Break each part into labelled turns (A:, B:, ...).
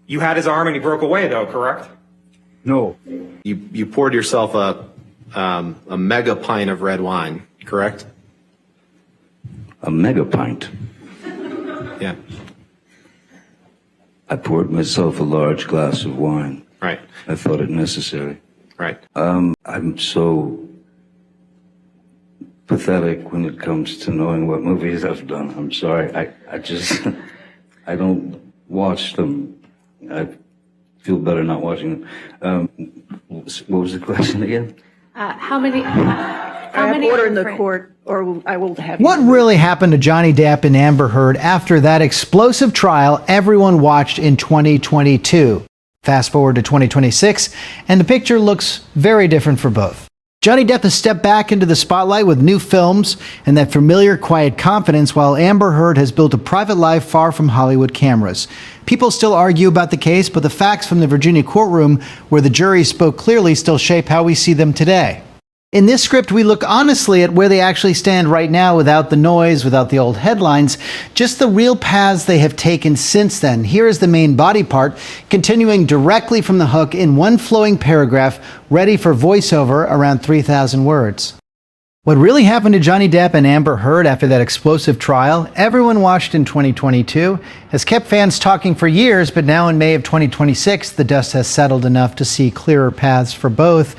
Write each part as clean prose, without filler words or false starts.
A: You had his arm and he broke away, though, correct?
B: No.
C: You poured yourself a mega pint of red wine, correct?
B: A mega pint.
C: Yeah.
B: I poured myself a large glass of wine.
C: Right.
B: I thought it necessary.
C: Right.
B: I'm so pathetic when it comes to knowing what movies I've done. I'm sorry. I just, I don't watch them. I feel better not watching them. What was the question again?
D: How many
E: Order in the court, or I will have you.
F: What really happened to Johnny Depp and Amber Heard after that explosive trial everyone watched in 2022? Fast forward to 2026, and the picture looks very different for both. Johnny Depp has stepped back into the spotlight with new films and that familiar, quiet confidence, while Amber Heard has built a private life far from Hollywood cameras. People still argue about the case, but the facts from the Virginia courtroom, where the jury spoke clearly, still shape how we see them today. In this script, we look honestly at where they actually stand right now, without the noise, without the old headlines, just the real paths they have taken since then. Here is the main body part, continuing directly from the hook in one flowing paragraph, ready for voiceover around 3,000 words. What really happened to Johnny Depp and Amber Heard after that explosive trial everyone watched in 2022 has kept fans talking for years, but now in May of 2026, the dust has settled enough to see clearer paths for both.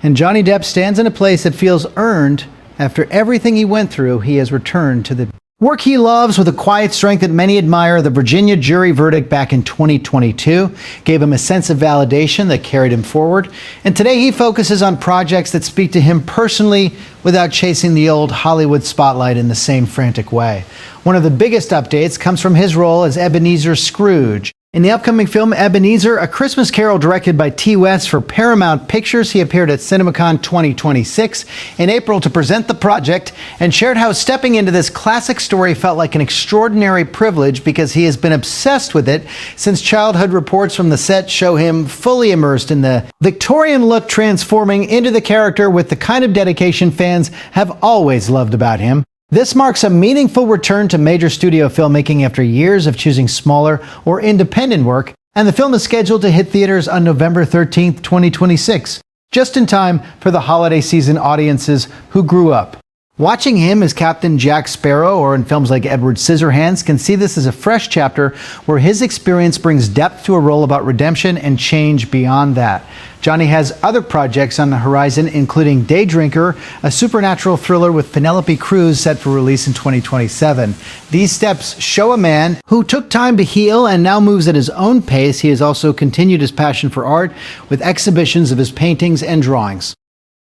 F: And Johnny Depp stands in a place that feels earned. After everything he went through, he has returned to the work he loves with a quiet strength that many admire. The Virginia jury verdict back in 2022 gave him a sense of validation that carried him forward. And today he focuses on projects that speak to him personally without chasing the old Hollywood spotlight in the same frantic way. One of the biggest updates comes from his role as Ebenezer Scrooge. In the upcoming film Ebenezer, A Christmas Carol directed by T. West for Paramount Pictures, he appeared at CinemaCon 2026 in April to present the project and shared how stepping into this classic story felt like an extraordinary privilege because he has been obsessed with it since childhood. Reports from the set show him fully immersed in the Victorian look, transforming into the character with the kind of dedication fans have always loved about him. This marks a meaningful return to major studio filmmaking after years of choosing smaller or independent work, and the film is scheduled to hit theaters on November 13th, 2026, just in time for the holiday season audiences who grew up. Watching him as Captain Jack Sparrow or in films like Edward Scissorhands can see this as a fresh chapter where his experience brings depth to a role about redemption and change beyond that. Johnny has other projects on the horizon, including Day Drinker, a supernatural thriller with Penelope Cruz set for release in 2027. These steps show a man who took time to heal and now moves at his own pace. He has also continued his passion for art with exhibitions of his paintings and drawings.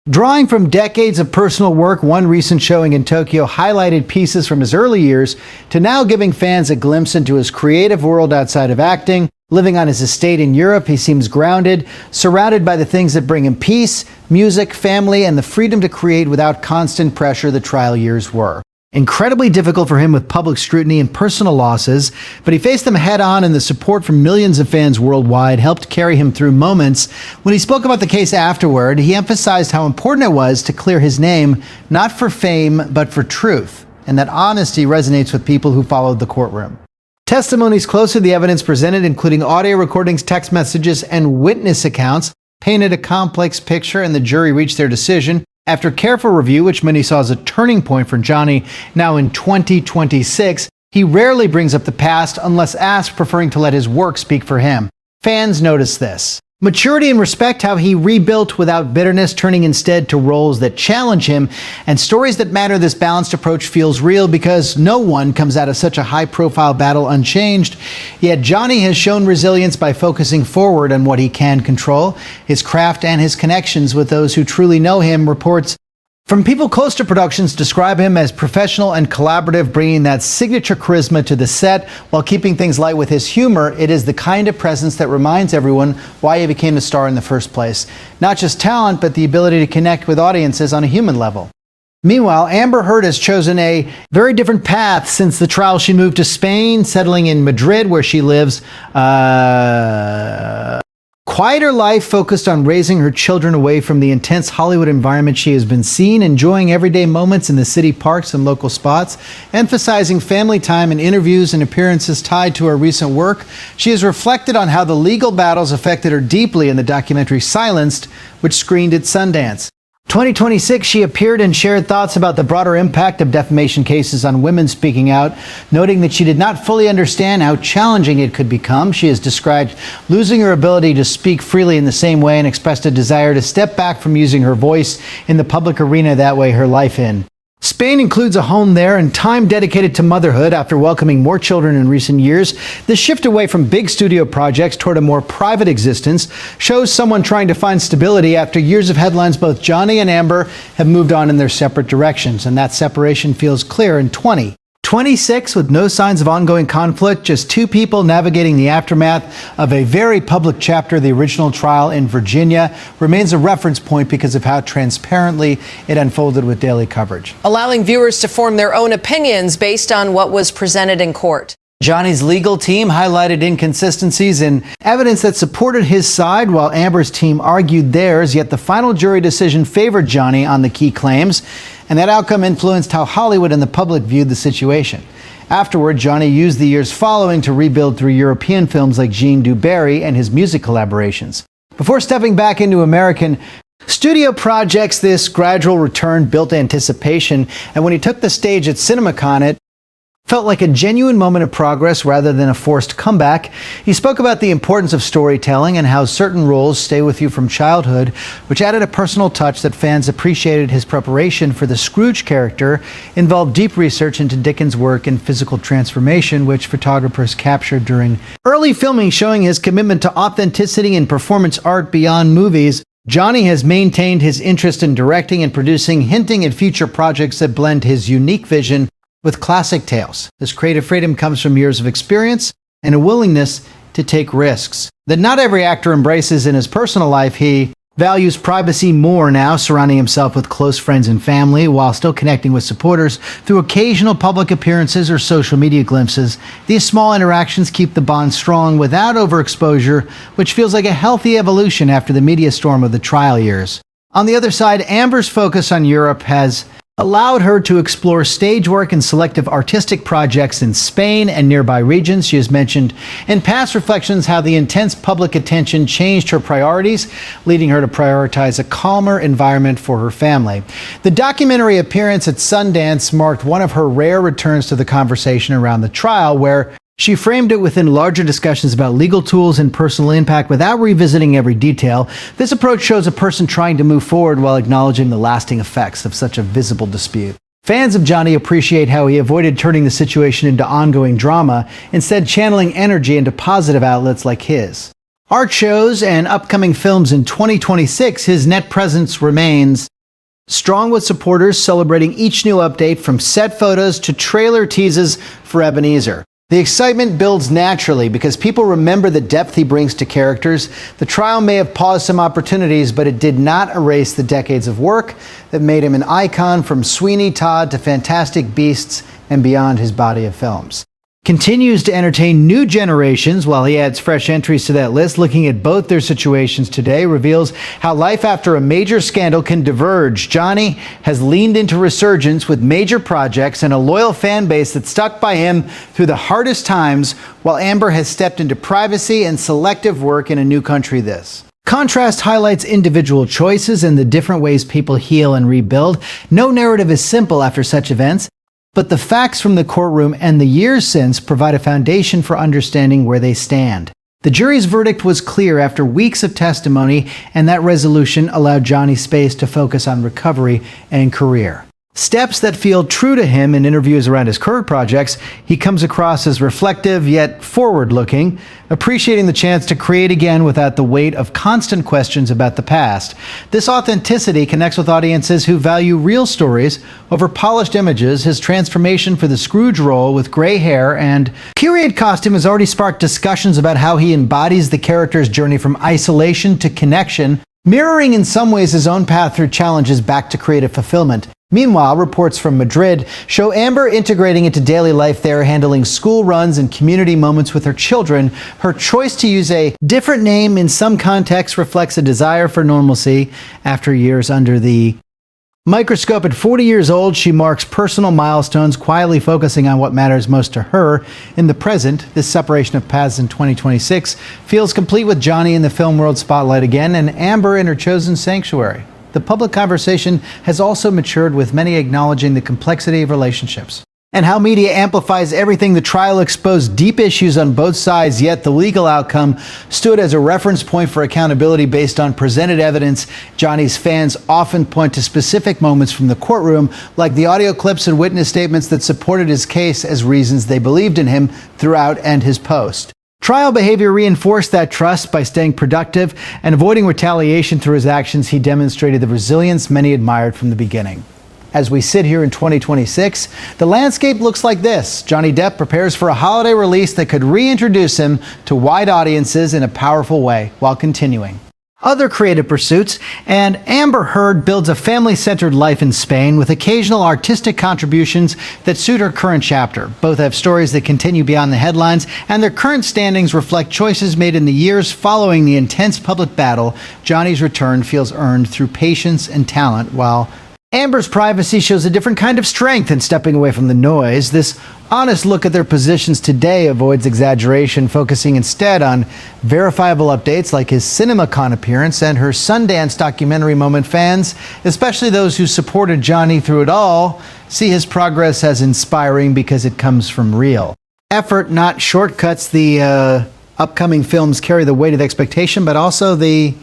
F: Drawing from decades of personal work, one recent showing in Tokyo highlighted pieces from his early years to now giving fans a glimpse into his creative world outside of acting. Living on his estate in Europe, he seems grounded, surrounded by the things that bring him peace, music, family, and the freedom to create without constant pressure the trial years were. Incredibly difficult for him with public scrutiny and personal losses, but he faced them head on, and the support from millions of fans worldwide helped carry him through moments. When he spoke about the case afterward, he emphasized how important it was to clear his name, not for fame, but for truth, and that honesty resonates with people who followed the courtroom. Testimonies close to the evidence presented, including audio recordings, text messages, and witness accounts, painted a complex picture, and the jury reached their decision. After careful review, which many saw as a turning point for Johnny now in 2026, he rarely brings up the past unless asked, preferring to let his work speak for him. Fans notice this. Maturity and respect, how he rebuilt without bitterness, turning instead to roles that challenge him, and stories that matter. This balanced approach feels real because no one comes out of such a high-profile battle unchanged. Yet Johnny has shown resilience by focusing forward on what he can control, his craft and his connections with those who truly know him. Reports from people close to productions describe him as professional and collaborative, bringing that signature charisma to the set while keeping things light with his humor. It is the kind of presence that reminds everyone why he became a star in the first place. Not just talent, but the ability to connect with audiences on a human level. Meanwhile, Amber Heard has chosen a very different path since the trial. She moved to Spain, settling in Madrid, where she lives Quieter life focused on raising her children away from the intense Hollywood environment she has been seen, enjoying everyday moments in the city parks and local spots, emphasizing family time in interviews and appearances tied to her recent work. She has reflected on how the legal battles affected her deeply in the documentary Silenced, which screened at Sundance. 2026, she appeared and shared thoughts about the broader impact of defamation cases on women speaking out, noting that she did not fully understand how challenging it could become. She has described losing her ability to speak freely in the same way and expressed a desire to step back from using her voice in the public arena that way her life in. Spain includes a home there and time dedicated to motherhood after welcoming more children in recent years. This shift away from big studio projects toward a more private existence shows someone trying to find stability after years of headlines. Both Johnny and Amber have moved on in their separate directions, and that separation feels clear in 2026 with no signs of ongoing conflict, just two people navigating the aftermath of a very public chapter of the original trial in Virginia remains a reference point because of how transparently it unfolded with daily coverage.
D: Allowing viewers to form their own opinions based on what was presented in court.
F: Johnny's legal team highlighted inconsistencies in evidence that supported his side while Amber's team argued theirs, yet the final jury decision favored Johnny on the key claims, and that outcome influenced how Hollywood and the public viewed the situation. Afterward, Johnny used the years following to rebuild through European films like Jean du Barry and his music collaborations. Before stepping back into American studio projects, this gradual return built anticipation, and when he took the stage at CinemaCon, it felt like a genuine moment of progress rather than a forced comeback. He spoke about the importance of storytelling and how certain roles stay with you from childhood, which added a personal touch that fans appreciated. His preparation for the Scrooge character involved deep research into Dickens' work and physical transformation, which photographers captured during early filming, showing his commitment to authenticity and performance art beyond movies. Johnny has maintained his interest in directing and producing, hinting at future projects that blend his unique vision with classic tales. This creative freedom comes from years of experience and a willingness to take risks that not every actor embraces in his personal life. He values privacy more now, surrounding himself with close friends and family while still connecting with supporters through occasional public appearances or social media glimpses. These small interactions keep the bond strong without overexposure, which feels like a healthy evolution after the media storm of the trial years. On the other side, Amber's focus on Europe has allowed her to explore stage work and selective artistic projects in Spain and nearby regions. She has mentioned in past reflections how the intense public attention changed her priorities, leading her to prioritize a calmer environment for her family. The documentary appearance at Sundance marked one of her rare returns to the conversation around the trial, where she framed it within larger discussions about legal tools and personal impact without revisiting every detail. This approach shows a person trying to move forward while acknowledging the lasting effects of such a visible dispute. Fans of Johnny appreciate how he avoided turning the situation into ongoing drama, instead channeling energy into positive outlets like his art shows and upcoming films. In 2026, his net presence remains strong, with supporters celebrating each new update from set photos to trailer teases for Ebenezer. The excitement builds naturally because people remember the depth he brings to characters. The trial may have paused some opportunities, but it did not erase the decades of work that made him an icon, from Sweeney Todd to Fantastic Beasts and beyond. His body of films continues to entertain new generations while he adds fresh entries to that list. Looking at both their situations today reveals how life after a major scandal can diverge. Johnny has leaned into resurgence with major projects and a loyal fan base that stuck by him through the hardest times, while Amber has stepped into privacy and selective work in a new country. This contrast highlights individual choices and the different ways people heal and rebuild. No narrative is simple after such events, but the facts from the courtroom and the years since provide a foundation for understanding where they stand. The jury's verdict was clear after weeks of testimony, and that resolution allowed Johnny space to focus on recovery and career. Steps that feel true to him. In interviews around his current projects, he comes across as reflective yet forward-looking, appreciating the chance to create again without the weight of constant questions about the past. This authenticity connects with audiences who value real stories over polished images. His transformation for the Scrooge role with gray hair and period costume has already sparked discussions about how he embodies the character's journey from isolation to connection, mirroring in some ways his own path through challenges back to creative fulfillment. Meanwhile, reports from Madrid show Amber integrating into daily life there, handling school runs and community moments with her children. Her choice to use a different name in some contexts reflects a desire for normalcy. After years under the microscope at 40 years old, she marks personal milestones, quietly focusing on what matters most to her. In the present, this separation of paths in 2026 feels complete with Johnny in the film world spotlight again and Amber in her chosen sanctuary. The public conversation has also matured, with many acknowledging the complexity of relationships and how media amplifies everything. The trial exposed deep issues on both sides, yet the legal outcome stood as a reference point for accountability based on presented evidence. Johnny's fans often point to specific moments from the courtroom, like the audio clips and witness statements that supported his case, as reasons they believed in him throughout and his post. Trial behavior reinforced that trust. By staying productive and avoiding retaliation through his actions, he demonstrated the resilience many admired from the beginning. As we sit here in 2026, the landscape looks like this. Johnny Depp prepares for a holiday release that could reintroduce him to wide audiences in a powerful way, while continuing other creative pursuits, and Amber Heard builds a family-centered life in Spain with occasional artistic contributions that suit her current chapter. Both have stories that continue beyond the headlines, and their current standings reflect choices made in the years following the intense public battle. Johnny's return feels earned through patience and talent, while Amber's privacy shows a different kind of strength in stepping away from the noise. This honest look at their positions today avoids exaggeration, focusing instead on verifiable updates like his CinemaCon appearance and her Sundance documentary moment. Fans, especially those who supported Johnny through it all, see his progress as inspiring because it comes from real effort, not shortcuts. The upcoming films carry the weight of expectation, but also the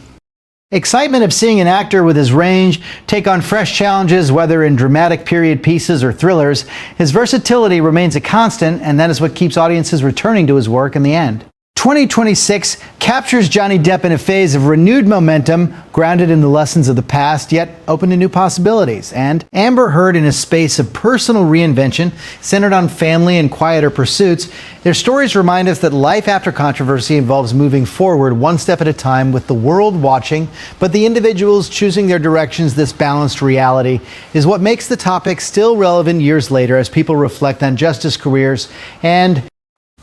F: excitement of seeing an actor with his range take on fresh challenges, whether in dramatic period pieces or thrillers. His versatility remains a constant, and that is what keeps audiences returning to his work in the end. 2026 captures Johnny Depp in a phase of renewed momentum, grounded in the lessons of the past, yet open to new possibilities. And Amber Heard in a space of personal reinvention, centered on family and quieter pursuits. Their stories remind us that life after controversy involves moving forward one step at a time, with the world watching, but the individuals choosing their directions. This balanced reality is what makes the topic still relevant years later, as people reflect on justice, careers, and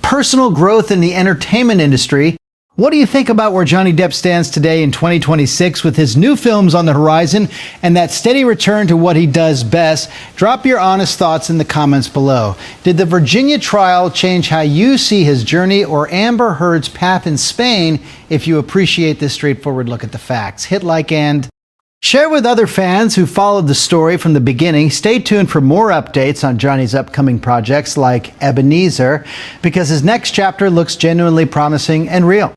F: personal growth in the entertainment industry. What do you think about where Johnny Depp stands today in 2026 with his new films on the horizon and that steady return to what he does best? Drop your honest thoughts in the comments below. Did the Virginia trial change how you see his journey, or Amber Heard's path in Spain? If you appreciate this straightforward look at the facts, hit like and share with other fans who followed the story from the beginning. Stay tuned for more updates on Johnny's upcoming projects like Ebenezer, because his next chapter looks genuinely promising and real.